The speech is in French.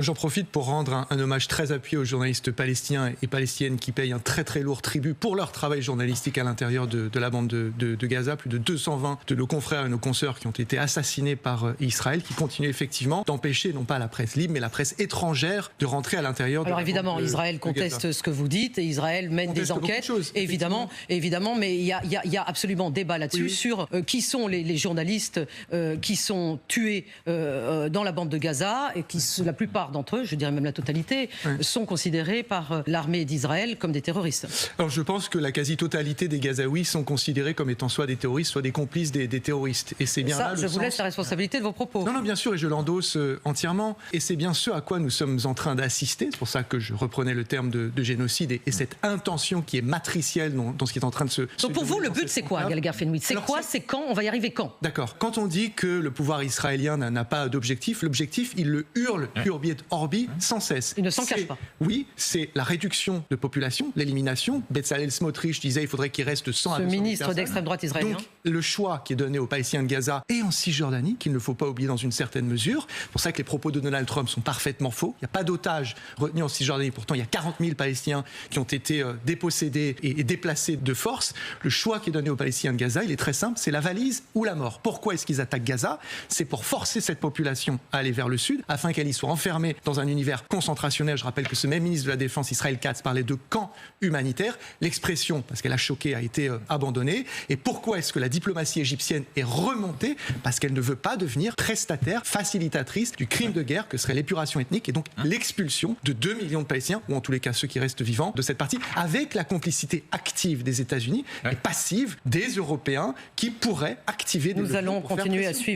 J'en profite pour rendre un hommage très appuyé aux journalistes palestiniens et palestiniennes qui payent un très très lourd tribut pour leur travail journalistique à l'intérieur de la bande de Gaza. Plus de 220 de nos confrères et nos consoeurs qui ont été assassinés par Israël, qui continuent effectivement d'empêcher non pas la presse libre, mais la presse étrangère de rentrer à l'intérieur de la bande de Gaza. Alors évidemment, Israël conteste ce que vous dites et Israël mène des enquêtes. Choses, évidemment, mais il y a absolument débat là-dessus sur qui sont les journalistes qui sont tués dans la bande de Gaza et qui, la plupart d'entre eux, je dirais même la totalité, sont considérés par l'armée d'Israël comme des terroristes. Alors je pense que la quasi-totalité des Gazaouis sont considérés comme étant soit des terroristes, soit des complices des terroristes. Et c'est bien ça, là je vous laisse la responsabilité de vos propos. Non, bien sûr, et je l'endosse entièrement. Et c'est bien ce à quoi nous sommes en train d'assister. C'est pour ça que je reprenais le terme de génocide et cette intention qui est matricielle dans ce qui est en train de se... Donc pour vous, le but, c'est quoi, Galgar Fenwick? C'est quoi? C'est quand? On va y arriver quand? D'accord. Quand on dit que le pouvoir israélien n'a pas d'objectif, l'objectif, il le hurle urbi et orbi sans cesse. Il ne s'en cache pas. Oui, c'est la réduction de population, l'élimination. Bezalel Smotrich disait qu'il faudrait qu'il reste 100 à 200 000 ministre d'extrême droite israélien. Donc, le choix qui est donné aux Palestiniens de Gaza et en Cisjordanie, qu'il ne faut pas oublier dans une certaine mesure. C'est pour ça que les propos de Donald Trump sont parfaitement faux. Il n'y a pas d'otages retenus en Cisjordanie. Pourtant, il y a 40 000 Palestiniens qui ont été dépossédés et déplacés de force. Le choix qui est donné aux Palestiniens de Gaza, il est très simple, c'est la valise ou la mort. Pourquoi est-ce qu'ils attaquent Gaza? C'est pour forcer cette population à aller vers le sud, afin qu'elle y soit enfermée dans un univers concentrationnel. Je rappelle que ce même ministre de la Défense, Israël Katz, parlait de camp humanitaire. L'expression, parce qu'elle a choqué, a été abandonnée. Et pourquoi est-ce que la diplomatie égyptienne est remontée? Parce qu'elle ne veut pas devenir prestataire, facilitatrice du crime de guerre que serait l'épuration ethnique et donc l'expulsion de 2 millions de Palestiniens, ou en tous les cas ceux qui restent vivants, de cette partie, avec la complicité active des États-Unis et passive des Européens qui pourraient activer des... Nous allons continuer à suivre.